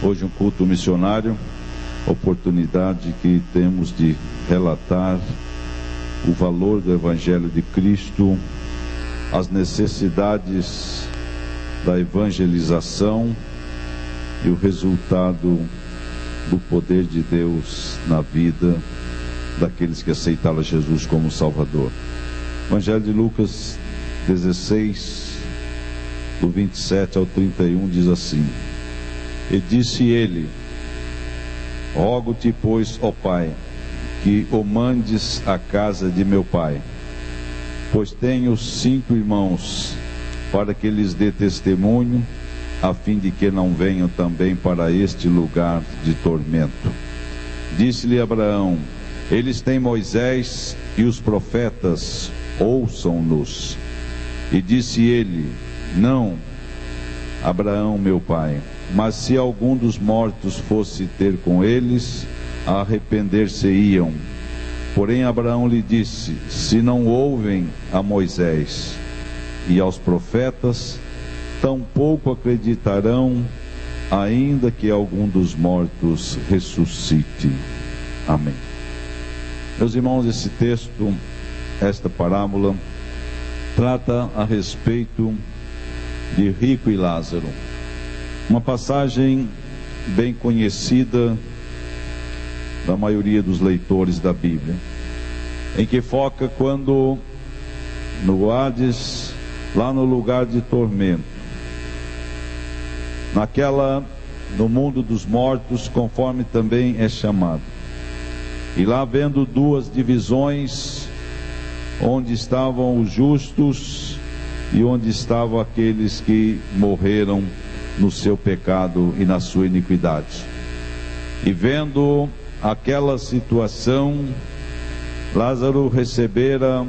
Hoje um culto missionário, oportunidade que temos de relatar o valor do Evangelho de Cristo, as necessidades da evangelização e o resultado do poder de Deus na vida daqueles que aceitaram Jesus como Salvador. Evangelho de Lucas 16, do 27 ao 31, diz assim: E disse ele: Rogo-te, pois, ó Pai, que o mandes à casa de meu pai, pois tenho 5 irmãos, para que lhes dê testemunho, a fim de que não venham também para este lugar de tormento. Disse-lhe Abraão: Eles têm Moisés e os profetas, ouçam-nos. E disse ele: Não, Abraão, meu pai, mas se algum dos mortos fosse ter com eles, arrepender-se-iam. Porém Abraão lhe disse: Se não ouvem a Moisés e aos profetas, tampouco acreditarão, ainda que algum dos mortos ressuscite. Amém. Meus irmãos, esse texto, esta parábola, trata a respeito de Rico e Lázaro. Uma passagem bem conhecida da maioria dos leitores da Bíblia, em que foca quando no Hades, lá no lugar de tormento, no mundo dos mortos, conforme também é chamado. E lá vendo 2 divisões, onde estavam os justos e onde estavam aqueles que morreram no seu pecado e na sua iniquidade. E vendo aquela situação, Lázaro recebera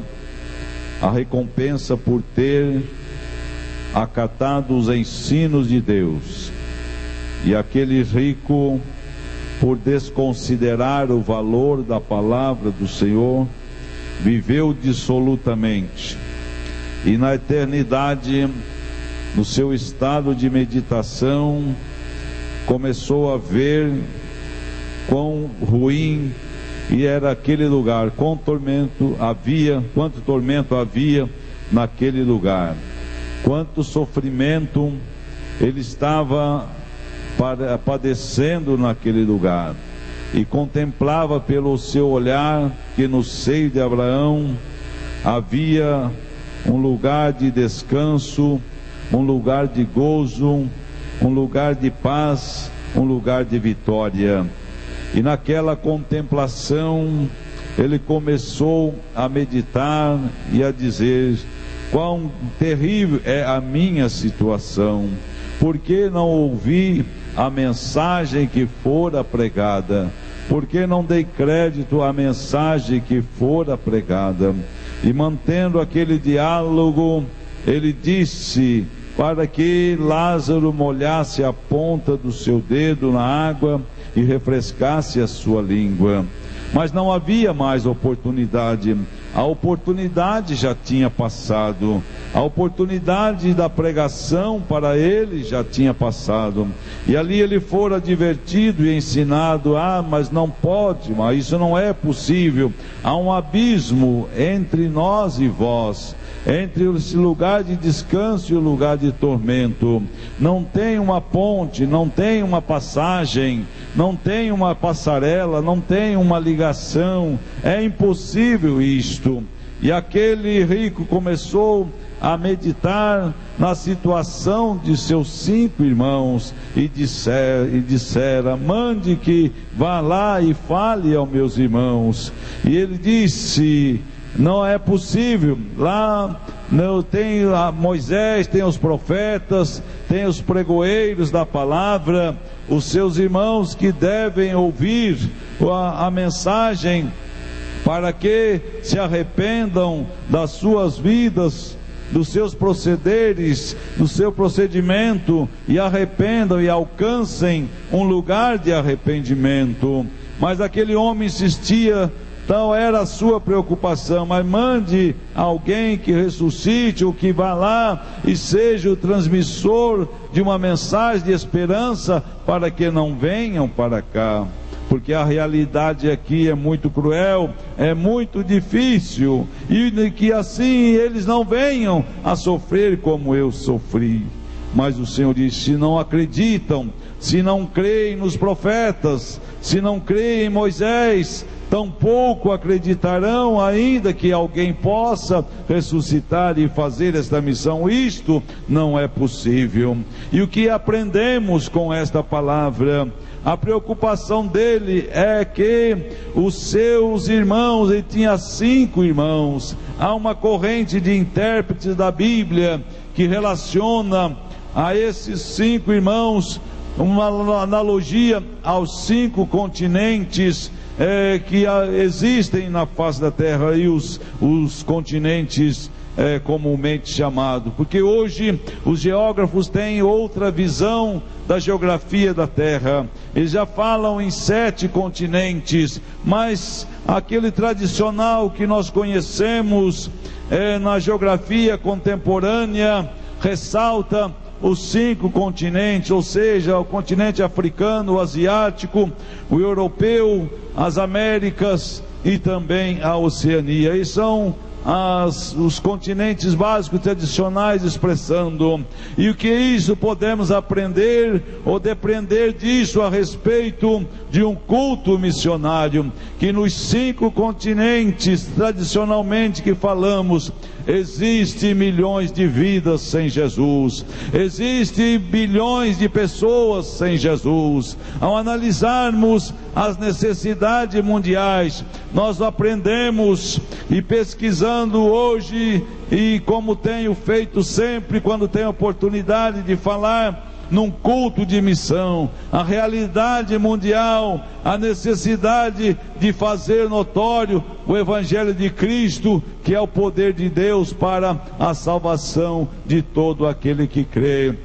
a recompensa por ter acatado os ensinos de Deus, e aquele rico, por desconsiderar o valor da palavra do Senhor, viveu dissolutamente, e na eternidade, no seu estado de meditação, começou a ver quão ruim e era aquele lugar, quanto tormento havia naquele lugar, quanto sofrimento ele estava padecendo naquele lugar, e contemplava pelo seu olhar que no seio de Abraão havia um lugar de descanso, um lugar de gozo, um lugar de paz, um lugar de vitória. E naquela contemplação ele começou a meditar e a dizer: quão terrível é a minha situação, por que não ouvi a mensagem que fora pregada? Por que não dei crédito à mensagem que fora pregada? E mantendo aquele diálogo, ele disse para que Lázaro molhasse a ponta do seu dedo na água e refrescasse a sua língua. Mas não havia mais oportunidade. A oportunidade já tinha passado. A oportunidade da pregação para ele já tinha passado. E ali ele fora advertido e ensinado: mas não pode, mas isso não é possível. Há um abismo entre nós e vós, entre esse lugar de descanso e o lugar de tormento. Não tem uma ponte, não tem uma passagem, não tem uma passarela, não tem uma ligação. É impossível isto. E aquele rico começou a meditar na situação de seus 5 irmãos e dissera: mande que vá lá e fale aos meus irmãos. E ele disse: não é possível, lá não tem Moisés, tem os profetas, tem os pregoeiros da palavra, os seus irmãos que devem ouvir a mensagem, para que se arrependam das suas vidas, dos seus procederes, do seu procedimento, e arrependam e alcancem um lugar de arrependimento. Mas aquele homem insistia. Então era a sua preocupação: mas mande alguém que ressuscite, ou que vá lá e seja o transmissor de uma mensagem de esperança para que não venham para cá. Porque a realidade aqui é muito cruel, é muito difícil, e que assim eles não venham a sofrer como eu sofri. Mas o Senhor diz: se não acreditam, se não creem nos profetas, se não creem em Moisés, tampouco acreditarão, ainda que alguém possa ressuscitar e fazer esta missão. Isto não é possível. E o que aprendemos com esta palavra? A preocupação dele é que os seus irmãos, ele tinha 5 irmãos. Há uma corrente de intérpretes da Bíblia que relaciona a esses 5 irmãos uma analogia aos 5 continentes que existem na face da terra, e os continentes comumente chamados, porque hoje os geógrafos têm outra visão da geografia da terra. Eles já falam em 7 continentes, mas aquele tradicional que nós conhecemos na geografia contemporânea ressalta os 5 continentes, ou seja, o continente africano, o asiático, o europeu, as Américas e também a Oceania. E são os continentes básicos tradicionais expressando. E o que é isso? Podemos aprender ou depender disso a respeito de um culto missionário, que nos 5 continentes tradicionalmente que falamos, existem milhões de vidas sem Jesus, existem bilhões de pessoas sem Jesus. Ao analisarmos as necessidades mundiais, nós aprendemos e pesquisando hoje, e como tenho feito sempre quando tenho oportunidade de falar num culto de missão, a realidade mundial, a necessidade de fazer notório o Evangelho de Cristo, que é o poder de Deus para a salvação de todo aquele que crê.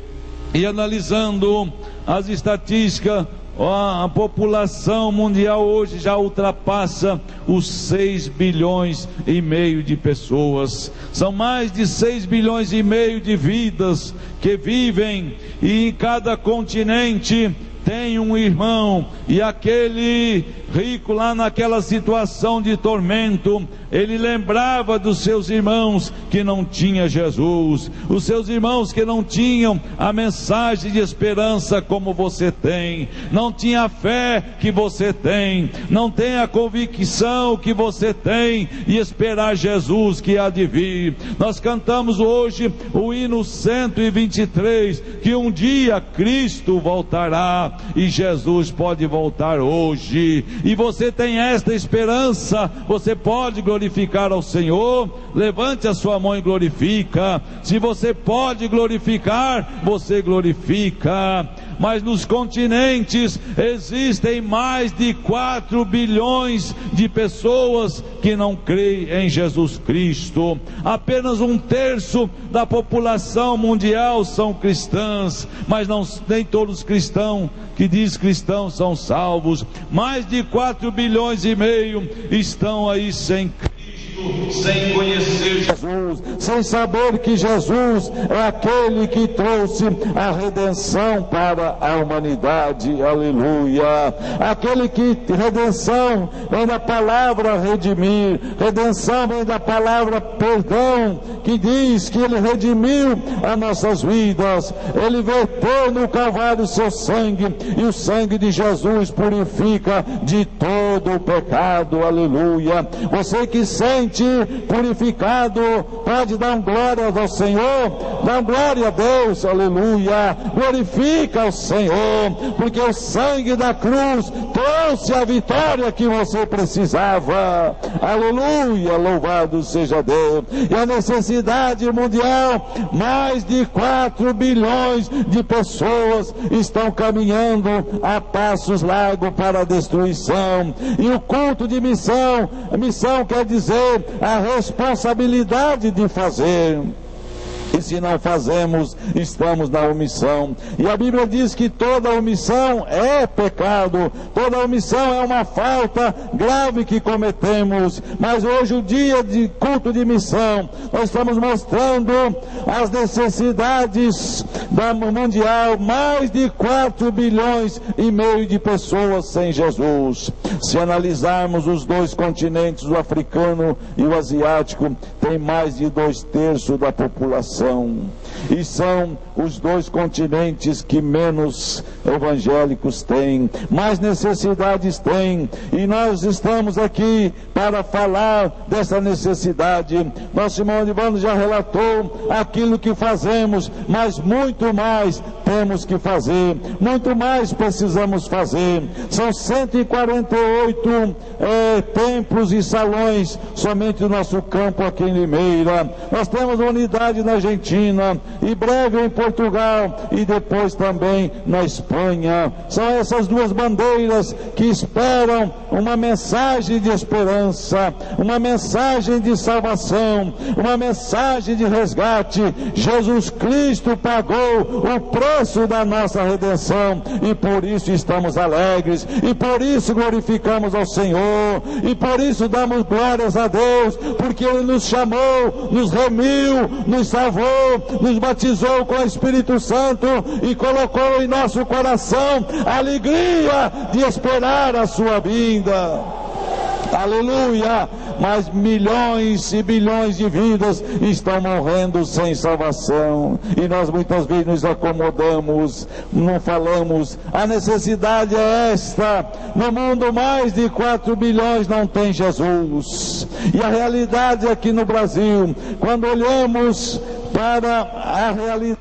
E analisando as estatísticas, a população mundial hoje já ultrapassa os 6 bilhões e meio de pessoas. São mais de 6 bilhões e meio de vidas que vivem, e em cada continente tem um irmão, e aquele rico lá naquela situação de tormento, ele lembrava dos seus irmãos que não tinham Jesus, os seus irmãos que não tinham a mensagem de esperança como você tem, não tinha a fé que você tem, não tem a convicção que você tem, e esperar Jesus que há de vir. Nós cantamos hoje o hino 123, que um dia Cristo voltará, e Jesus pode voltar hoje. E você tem esta esperança, você pode glorificar ao Senhor. Levante a sua mão e glorifica. Se você pode glorificar, você glorifica. Mas nos continentes existem mais de 4 bilhões de pessoas que não creem em Jesus Cristo. Apenas 1/3 da população mundial são cristãs, mas nem todos os cristãos que diz cristãos são salvos. Mais de 4 bilhões e meio estão aí sem Cristo, sem conhecer Jesus, sem saber que Jesus é aquele que trouxe a redenção para a humanidade. Aleluia! Aquele que redenção vem da palavra redimir, redenção vem da palavra perdão, que diz que ele redimiu as nossas vidas, ele verteu no Calvário o seu sangue, e o sangue de Jesus purifica de todo o pecado. Aleluia! Você que sente purificado, pode dar glória ao Senhor, dá glória a Deus. Aleluia! Glorifica o Senhor, porque o sangue da cruz trouxe a vitória que você precisava. Aleluia! Louvado seja Deus. E a necessidade mundial, mais de 4 bilhões de pessoas estão caminhando a passos largos para a destruição. E o culto de missão quer dizer a responsabilidade de fazer. E se não fazemos, estamos na omissão. E a Bíblia diz que toda omissão é pecado, toda omissão é uma falta grave que cometemos. Mas hoje, o dia de culto de missão, nós estamos mostrando as necessidades da mundial, mais de 4,5 bilhões de pessoas sem Jesus. Se analisarmos os dois continentes, o africano e o asiático, tem mais de 2/3 da população. E são os dois continentes que menos evangélicos têm, mais necessidades têm. E nós estamos aqui para falar dessa necessidade. Nosso irmão Ivano já relatou aquilo que fazemos, mas muito mais temos que fazer, muito mais precisamos fazer. São 148 templos e salões somente no nosso campo aqui em Limeira. Nós temos uma unidade na Argentina, e breve em Portugal, e depois também na Espanha. São essas duas bandeiras que esperam uma mensagem de esperança, uma mensagem de salvação, uma mensagem de resgate. Jesus Cristo pagou o preço da nossa redenção, e por isso estamos alegres, e por isso glorificamos ao Senhor, e por isso damos glórias a Deus, porque Ele nos chamou, nos remiu, nos salvou, nos batizou com o Espírito Santo e colocou em nosso coração a alegria de esperar a sua vinda. Aleluia! Mas milhões e bilhões de vidas estão morrendo sem salvação, e nós muitas vezes nos acomodamos, não falamos. A necessidade é esta: no mundo mais de 4 bilhões não tem Jesus. E a realidade aqui no Brasil, quando olhamos para a realidade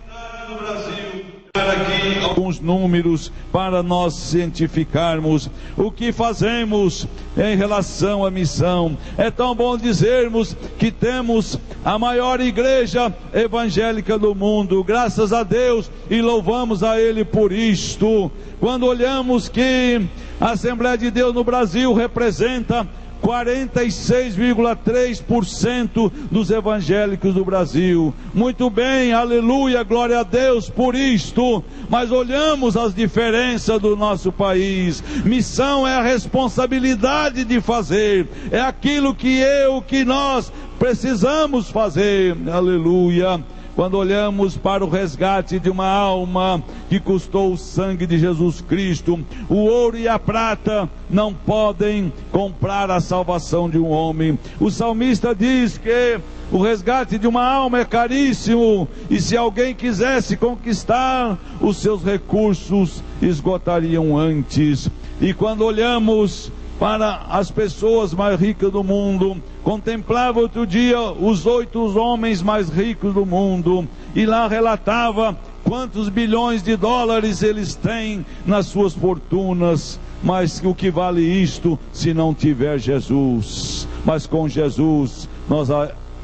do Brasil, aqui alguns números para nós cientificarmos o que fazemos em relação à missão. É tão bom dizermos que temos a maior igreja evangélica do mundo, graças a Deus, e louvamos a Ele por isto. Quando olhamos que a Assembleia de Deus no Brasil representa 46,3% dos evangélicos do Brasil. Muito bem, aleluia, glória a Deus por isto. Mas olhamos as diferenças do nosso país. Missão é a responsabilidade de fazer, é aquilo que nós precisamos fazer, aleluia. Quando olhamos para o resgate de uma alma que custou o sangue de Jesus Cristo, o ouro e a prata não podem comprar a salvação de um homem. O salmista diz que o resgate de uma alma é caríssimo, e se alguém quisesse conquistar, os seus recursos esgotariam antes. E quando olhamos para as pessoas mais ricas do mundo, contemplava outro dia os 8 homens mais ricos do mundo, e lá relatava quantos bilhões de dólares eles têm nas suas fortunas. Mas o que vale isto se não tiver Jesus? Mas com Jesus nós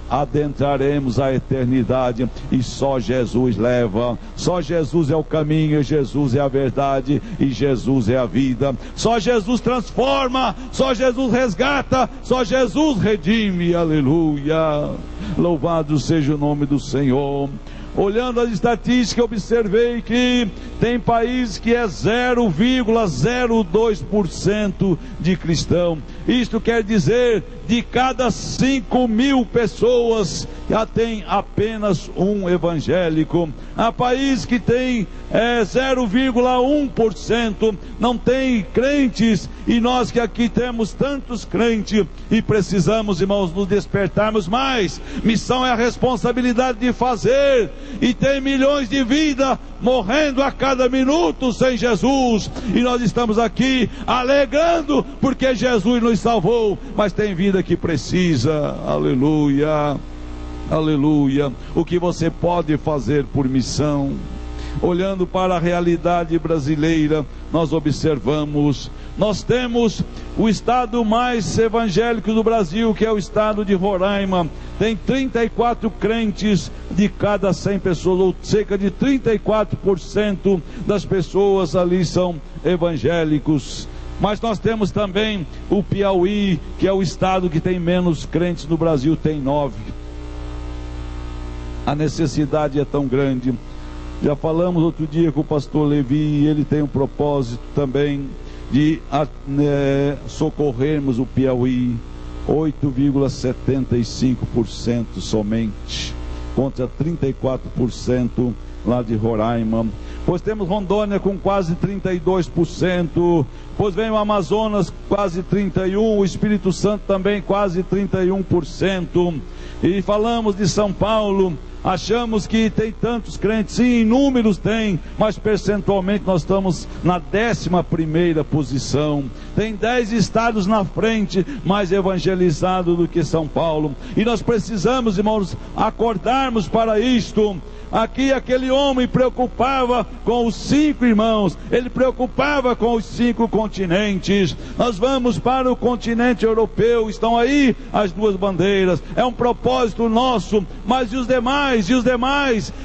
adentraremos a eternidade, e só Jesus leva. Só Jesus é o caminho, Jesus é a verdade, e Jesus é a vida. Só Jesus transforma, só Jesus resgata, só Jesus redime. Aleluia, louvado seja o nome do Senhor. Olhando as estatísticas, observei que tem país que é 0,02% de cristão. Isto quer dizer, de cada 5.000 pessoas, já tem apenas um evangélico. Há país que tem 0,1%, não tem crentes, e nós que aqui temos tantos crentes, e precisamos, irmãos, nos despertarmos mais. Missão é a responsabilidade de fazer, e tem milhões de vidas morrendo a cada minuto sem Jesus, e nós estamos aqui alegrando porque Jesus nos salvou, mas tem vida que precisa. Aleluia, aleluia. O que você pode fazer por missão? Olhando para a realidade brasileira, nós observamos, nós temos o estado mais evangélico do Brasil, que é o estado de Roraima. Tem 34 crentes de cada 100 pessoas, ou cerca de 34% das pessoas ali são evangélicos. Mas nós temos também o Piauí, que é o estado que tem menos crentes no Brasil, tem 9. A necessidade é tão grande. Já falamos outro dia com o pastor Levi, ele tem um propósito também de socorrermos o Piauí, 8,75% somente, contra 34% lá de Roraima. Pois temos Rondônia com quase 32%, pois vem o Amazonas quase 31%, o Espírito Santo também quase 31%. E falamos de São Paulo, achamos que tem tantos crentes, sim, em números tem, mas percentualmente nós estamos na 11ª posição. Tem 10 estados na frente, mais evangelizado do que São Paulo. E nós precisamos, irmãos, acordarmos para isto. Aqui aquele homem preocupava com os 5 irmãos, ele preocupava com os 5 continentes. Nós vamos para o continente europeu, estão aí as 2 bandeiras, é um propósito nosso, mas e os demais,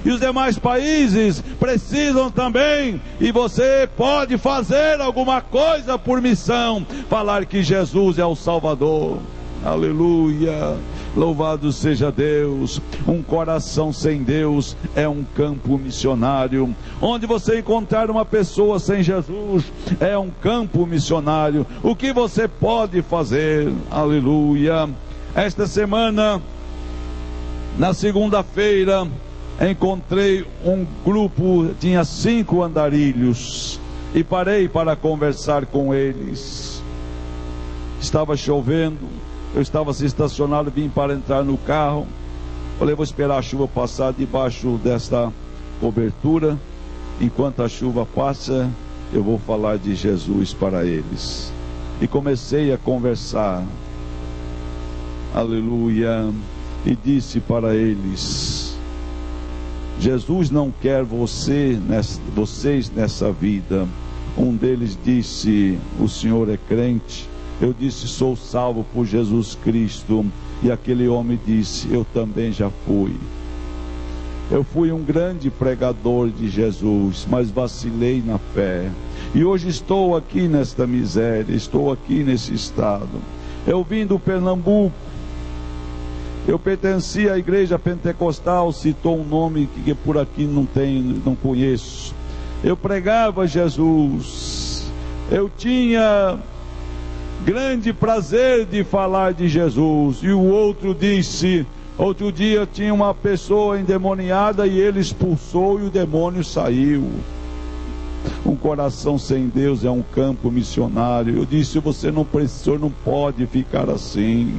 os demais países precisam também, e você pode fazer alguma coisa por missão, falar que Jesus é o Salvador. Aleluia, louvado seja Deus. Um coração sem Deus é um campo missionário. Onde você encontrar uma pessoa sem Jesus, é um campo missionário. O que você pode fazer? Aleluia. Esta semana, na segunda-feira, encontrei um grupo, tinha 5 andarilhos, e parei para conversar com eles. Estava chovendo, eu estava estacionado, vim para entrar no carro. Falei, vou esperar a chuva passar debaixo desta cobertura. Enquanto a chuva passa, eu vou falar de Jesus para eles. E comecei a conversar. Aleluia. E disse para eles: Jesus não quer vocês nessa vida. Um deles disse: o senhor é crente? Eu disse: sou salvo por Jesus Cristo. E aquele homem disse: eu também já fui. Eu fui um grande pregador de Jesus, mas vacilei na fé. E hoje estou aqui nesta miséria, estou aqui nesse estado. Eu vim do Pernambuco. Eu pertencia à igreja pentecostal, citou um nome que por aqui não conheço. Eu pregava Jesus. Eu tinha grande prazer de falar de Jesus. E o outro disse: outro dia tinha uma pessoa endemoniada e ele expulsou e o demônio saiu. Um coração sem Deus é um campo missionário. Eu disse: o senhor não pode ficar assim.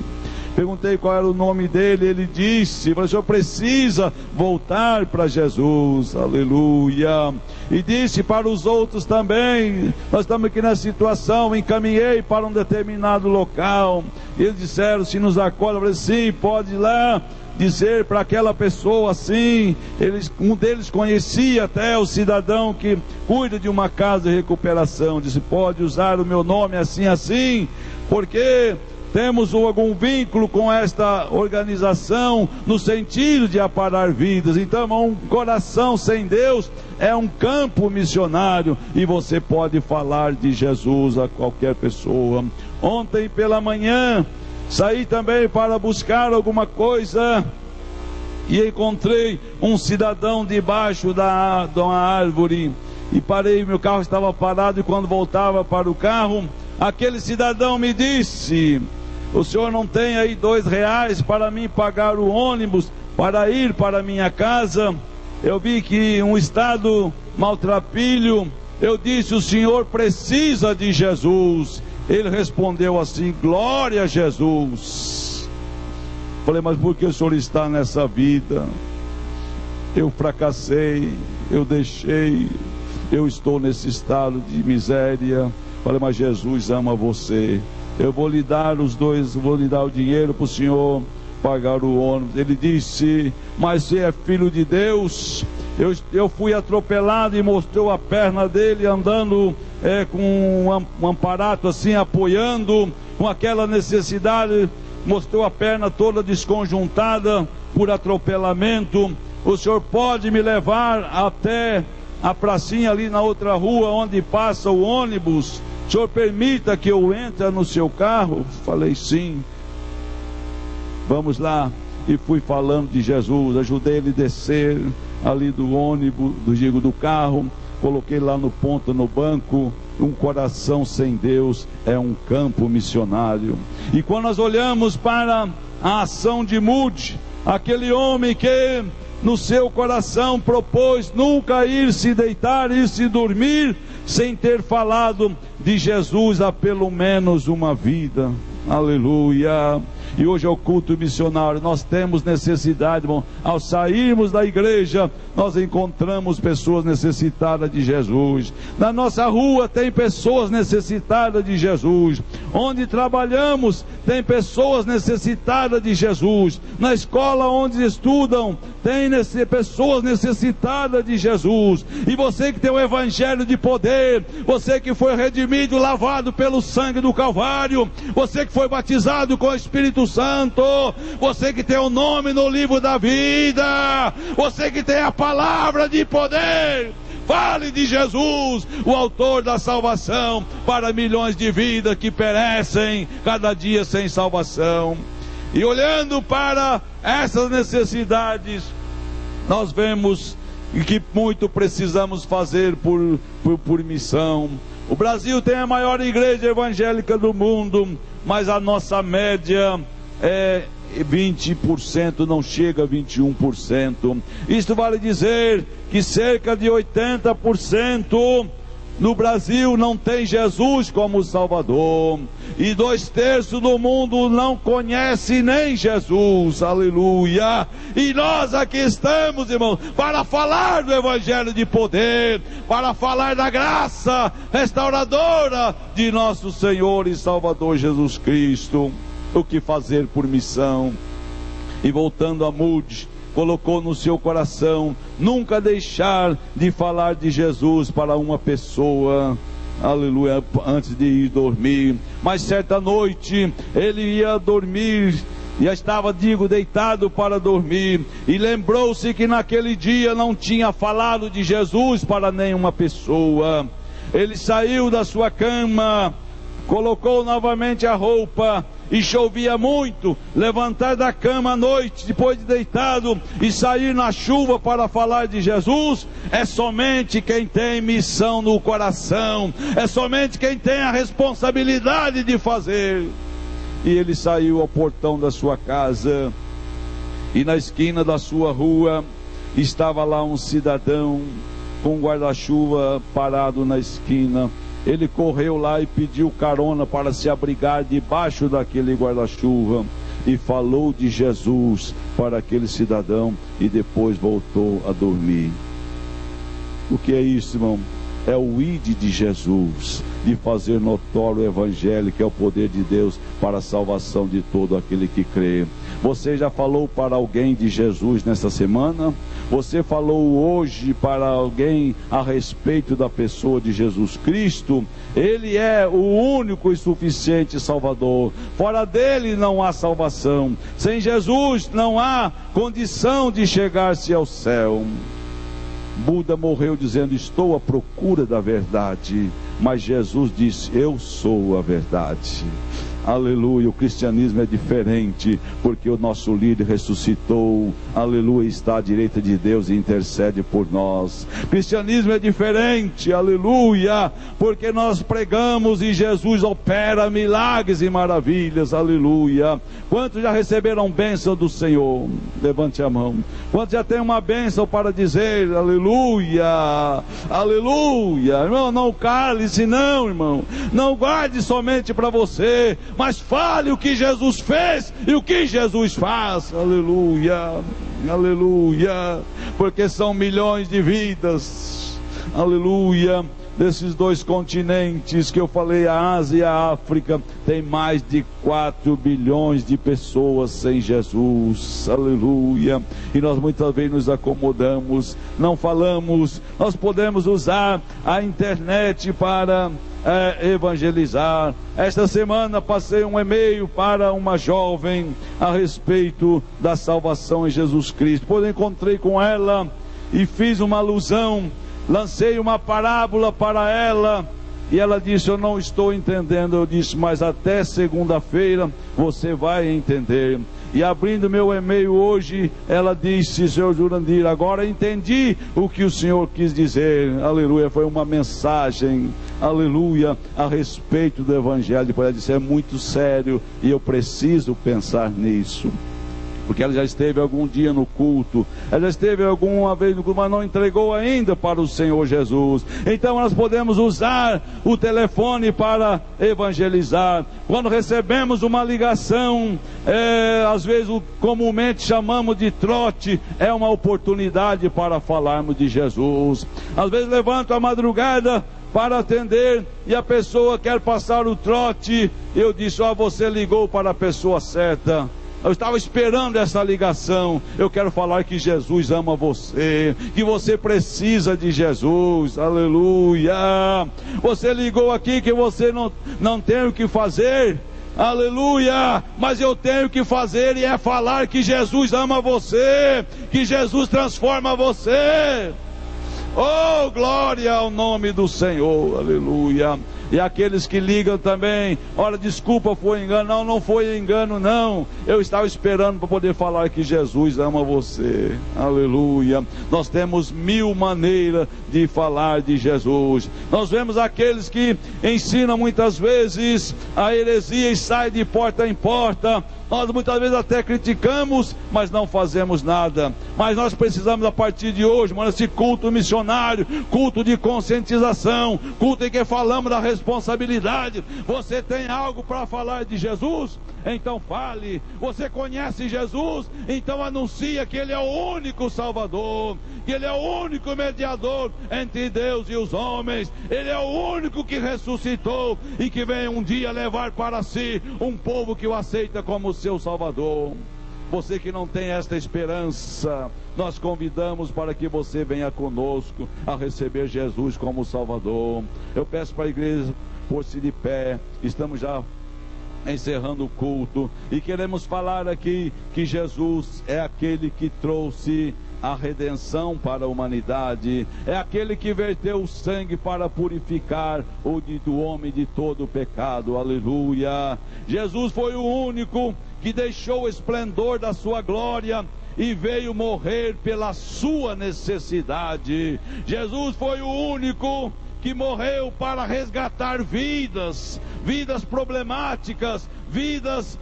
Perguntei qual era o nome dele, ele disse: o senhor precisa voltar para Jesus. Aleluia. E disse para os outros também: nós estamos aqui nessa situação. Encaminhei para um determinado local. Eles disseram: se nos acolhe. Eu falei: sim, pode ir lá dizer para aquela pessoa assim. Um deles conhecia até o cidadão que cuida de uma casa de recuperação. Disse: pode usar o meu nome assim, assim, porque temos algum vínculo com esta organização no sentido de aparar vidas. Então, um coração sem Deus é um campo missionário, e você pode falar de Jesus a qualquer pessoa. Ontem pela manhã saí também para buscar alguma coisa e encontrei um cidadão debaixo de uma árvore e parei, meu carro estava parado, e quando voltava para o carro, aquele cidadão me disse: o senhor não tem aí R$2 para mim pagar o ônibus para ir para minha casa? Eu vi que um estado maltrapilho. Eu disse: o senhor precisa de Jesus. Ele respondeu assim: glória a Jesus. Falei: mas por que o senhor está nessa vida? Eu fracassei, eu deixei, eu estou nesse estado de miséria. Falei: mas Jesus ama você. Eu vou lhe dar vou lhe dar o dinheiro para o senhor pagar o ônibus. Ele disse: mas você é filho de Deus? Eu fui atropelado, e mostrou a perna dele andando com um aparato assim, apoiando, com aquela necessidade. Mostrou a perna toda desconjuntada por atropelamento. O senhor pode me levar até a pracinha ali na outra rua onde passa o ônibus? O senhor permita que eu entre no seu carro? Falei: sim. Vamos lá. e fui falando de Jesus. Ajudei ele a descer ali do ônibus, do carro, coloquei lá no ponto, no banco. Um coração sem Deus é um campo missionário. E quando nós olhamos para a ação de Moody, aquele homem que no seu coração propôs nunca ir se deitar, ir se dormir, sem ter falado de Jesus há pelo menos uma vida. Aleluia. E hoje é o culto missionário. Nós temos necessidade, irmão. Ao sairmos da igreja, nós encontramos pessoas necessitadas de Jesus. Na nossa rua tem pessoas necessitadas de Jesus. Onde trabalhamos tem pessoas necessitadas de Jesus. Na escola onde estudam tem pessoas necessitadas de Jesus. E você que tem o evangelho de poder, você que foi redimido, lavado pelo sangue do Calvário, você que foi batizado com o Espírito Santo, você que tem o nome no livro da vida, você que tem a palavra de poder, fale de Jesus, o autor da salvação, para milhões de vidas que perecem cada dia sem salvação. E olhando para essas necessidades, nós vemos que muito precisamos fazer por missão. O Brasil tem a maior igreja evangélica do mundo, mas a nossa média é 20%, não chega a 21%. Isto vale dizer que cerca de 80% no Brasil não tem Jesus como Salvador, e 2/3 do mundo não conhece nem Jesus. Aleluia. E nós aqui estamos, irmãos, para falar do evangelho de poder, para falar da graça restauradora de nosso Senhor e Salvador Jesus Cristo. O que fazer por missão? E voltando a Moody, colocou no seu coração nunca deixar de falar de Jesus para uma pessoa, aleluia, antes de ir dormir. Mas certa noite ele ia dormir, já estava, deitado para dormir, e lembrou-se que naquele dia não tinha falado de Jesus para nenhuma pessoa. Ele saiu da sua cama, colocou novamente a roupa, e chovia muito. Levantar da cama à noite, depois de deitado, e sair na chuva para falar de Jesus, é somente quem tem missão no coração, é somente quem tem a responsabilidade de fazer. E ele saiu ao portão da sua casa, e na esquina da sua rua estava lá um cidadão com um guarda-chuva parado na esquina. Ele correu lá e pediu carona para se abrigar debaixo daquele guarda-chuva, e falou de Jesus para aquele cidadão, e depois voltou a dormir. O que é isso, irmão? É o ide de Jesus, de fazer notório o evangelho, que é o poder de Deus para a salvação de todo aquele que crê. Você já falou para alguém de Jesus nessa semana? Você falou hoje para alguém a respeito da pessoa de Jesus Cristo? Ele é o único e suficiente Salvador. Fora dele não há salvação. Sem Jesus não há condição de chegar-se ao céu. Buda morreu dizendo: estou à procura da verdade. Mas Jesus disse: eu sou a verdade. Aleluia. O cristianismo é diferente, porque o nosso líder ressuscitou, aleluia, está à direita de Deus e intercede por nós. Cristianismo é diferente, aleluia, porque nós pregamos e Jesus opera milagres e maravilhas, aleluia. Quantos já receberam bênção do Senhor? Levante a mão. Quantos já tem uma bênção para dizer aleluia, aleluia? Irmão, não cale-se não, irmão, não guarde somente para você, mas fale o que Jesus fez e o que Jesus faz. Aleluia, aleluia, porque são milhões de vidas, aleluia. Desses 2 continentes que eu falei, a Ásia e a África, tem mais de 4 bilhões de pessoas sem Jesus, aleluia. E nós muitas vezes nos acomodamos, não falamos. Nós podemos usar a internet para evangelizar. Esta semana passei um e-mail para uma jovem a respeito da salvação em Jesus Cristo. Depois encontrei com ela e fiz uma alusão, lancei uma parábola para ela, e ela disse: eu não estou entendendo. Eu disse: mas até segunda-feira você vai entender. E abrindo meu e-mail hoje, ela disse: senhor Jurandir, agora entendi o que o senhor quis dizer. Aleluia, foi uma mensagem, aleluia, a respeito do evangelho. Depois ela disse: é muito sério e eu preciso pensar nisso. Porque ela já esteve algum dia no culto, ela já esteve alguma vez no culto, mas não entregou ainda para o Senhor Jesus. Então nós podemos usar o telefone para evangelizar. Quando recebemos uma ligação, às vezes comumente chamamos de trote, é uma oportunidade para falarmos de Jesus. Às vezes levanto a madrugada para atender e a pessoa quer passar o trote. Eu disse: você ligou para a pessoa certa. Eu estava esperando essa ligação. Eu quero falar que Jesus ama você, que você precisa de Jesus, aleluia. Você ligou aqui que você não tem o que fazer, aleluia, mas eu tenho que fazer, e é falar que Jesus ama você, que Jesus transforma você. Oh, glória ao nome do Senhor, aleluia. E aqueles que ligam também: olha, desculpa, foi engano. Não, não foi engano não. Eu estava esperando para poder falar que Jesus ama você. Aleluia. Nós temos 1000 maneiras de falar de Jesus. Nós vemos aqueles que ensinam muitas vezes a heresia e saem de porta em porta. Nós muitas vezes até criticamos, mas não fazemos nada. Mas nós precisamos, a partir de hoje, mano, esse culto missionário, culto de conscientização, culto em que falamos da responsabilidade. Você tem algo para falar de Jesus? Então fale. Você conhece Jesus? Então anuncia que Ele é o único Salvador, que Ele é o único mediador entre Deus e os homens. Ele é o único que ressuscitou e que vem um dia levar para si um povo que o aceita como seu Salvador. Você que não tem esta esperança, nós convidamos para que você venha conosco a receber Jesus como Salvador. Eu peço para a igreja pôr-se de pé. Estamos já encerrando o culto e queremos falar aqui que Jesus é aquele que trouxe a redenção para a humanidade, é aquele que verteu o sangue para purificar do homem de todo o pecado, aleluia. Jesus foi o único que deixou o esplendor da sua glória e veio morrer pela sua necessidade. Jesus foi o único que morreu para resgatar vidas problemáticas, vidas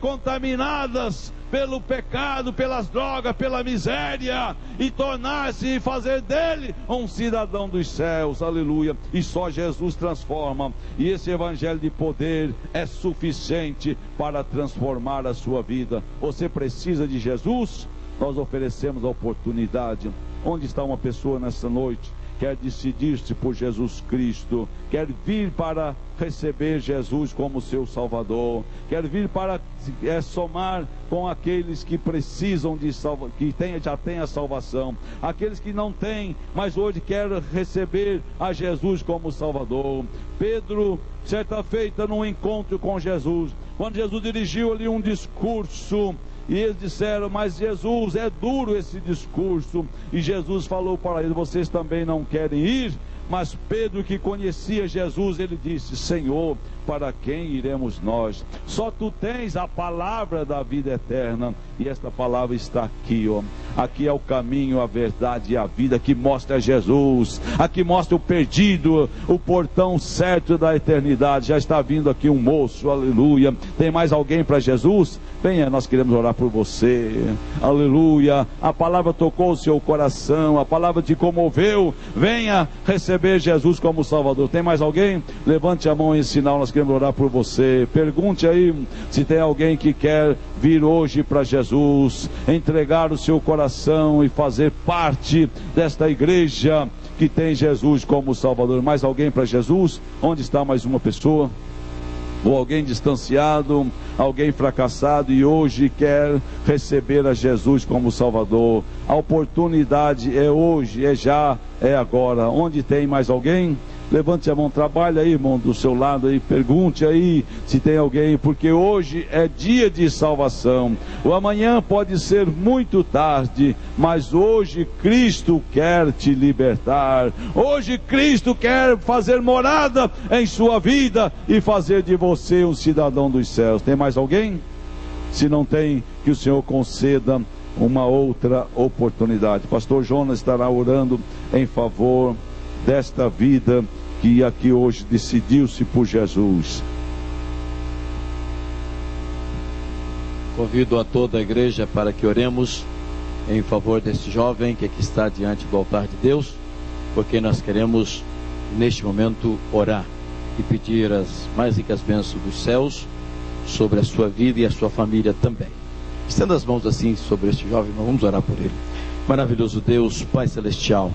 contaminadas pelo pecado, pelas drogas, pela miséria, e tornar-se e fazer dele um cidadão dos céus, aleluia. E só Jesus transforma, e esse evangelho de poder é suficiente para transformar a sua vida. Você precisa de Jesus? Nós oferecemos a oportunidade. Onde está uma pessoa nessa noite? Quer decidir-se por Jesus Cristo, quer vir para receber Jesus como seu Salvador, quer vir para somar com aqueles que precisam de salvação, que já têm a salvação, aqueles que não têm, mas hoje querem receber a Jesus como Salvador. Pedro, certa feita, num encontro com Jesus, quando Jesus dirigiu ali um discurso, e eles disseram: mas Jesus, é duro esse discurso. E Jesus falou para eles: vocês também não querem ir? Mas Pedro, que conhecia Jesus, ele disse: Senhor, para quem iremos nós? Só tu tens a palavra da vida eterna. E esta palavra está aqui, ó. Aqui é o caminho, a verdade e a vida, que mostra Jesus. Aqui mostra o perdido, o portão certo da eternidade. Já está vindo aqui um moço, aleluia. Tem mais alguém para Jesus? Venha, nós queremos orar por você, aleluia. A palavra tocou o seu coração, a palavra te comoveu. Venha receber Jesus como Salvador. Tem mais alguém? Levante a mão em sinal, nós queremos orar por você. Pergunte aí se tem alguém que quer vir hoje para Jesus, entregar o seu coração e fazer parte desta igreja que tem Jesus como Salvador. Mais alguém para Jesus? Onde está mais uma pessoa? Ou alguém distanciado, alguém fracassado e hoje quer receber a Jesus como Salvador. A oportunidade é hoje, é já, é agora. Onde tem mais alguém? Levante a mão, trabalhe aí, irmão, do seu lado aí, pergunte aí se tem alguém, porque hoje é dia de salvação. O amanhã pode ser muito tarde, mas hoje Cristo quer te libertar. Hoje Cristo quer fazer morada em sua vida e fazer de você um cidadão dos céus. Tem mais alguém? Se não tem, que o Senhor conceda uma outra oportunidade. Pastor Jonas estará orando em favor desta vida que aqui hoje decidiu-se por Jesus. Convido a toda a igreja para que oremos em favor deste jovem que aqui está diante do altar de Deus, porque nós queremos neste momento orar e pedir as mais ricas bênçãos dos céus sobre a sua vida e a sua família também. Estenda as mãos assim sobre este jovem, nós vamos orar por ele. Maravilhoso Deus, Pai Celestial,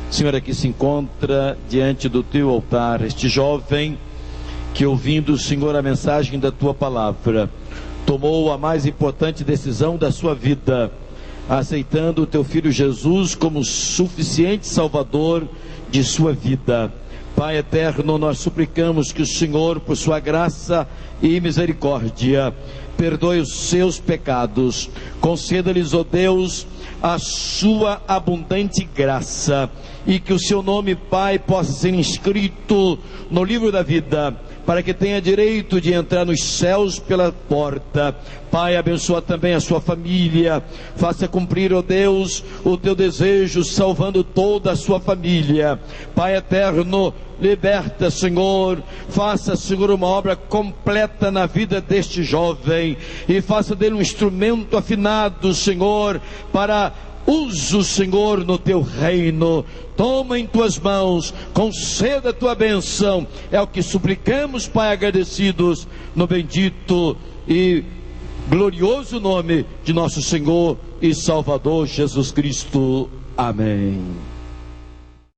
Senhor, aqui se encontra diante do teu altar este jovem que, ouvindo, Senhor, a mensagem da tua palavra, tomou a mais importante decisão da sua vida, aceitando o teu filho Jesus como suficiente salvador de sua vida. Pai eterno, nós suplicamos que o Senhor, por sua graça e misericórdia, perdoe os seus pecados, conceda-lhes, ó Deus, a sua abundante graça, e que o seu nome, Pai, possa ser inscrito no livro da vida, para que tenha direito de entrar nos céus pela porta. Pai, abençoa também a sua família, faça cumprir, ó Deus, o teu desejo, salvando toda a sua família. Pai eterno, liberta, Senhor, faça, Senhor, uma obra completa na vida deste jovem, e faça dele um instrumento afinado, Senhor, para uso, Senhor, no teu reino. Toma em tuas mãos, conceda a tua bênção, é o que suplicamos, Pai, agradecidos, no bendito e glorioso nome de nosso Senhor e Salvador Jesus Cristo. Amém.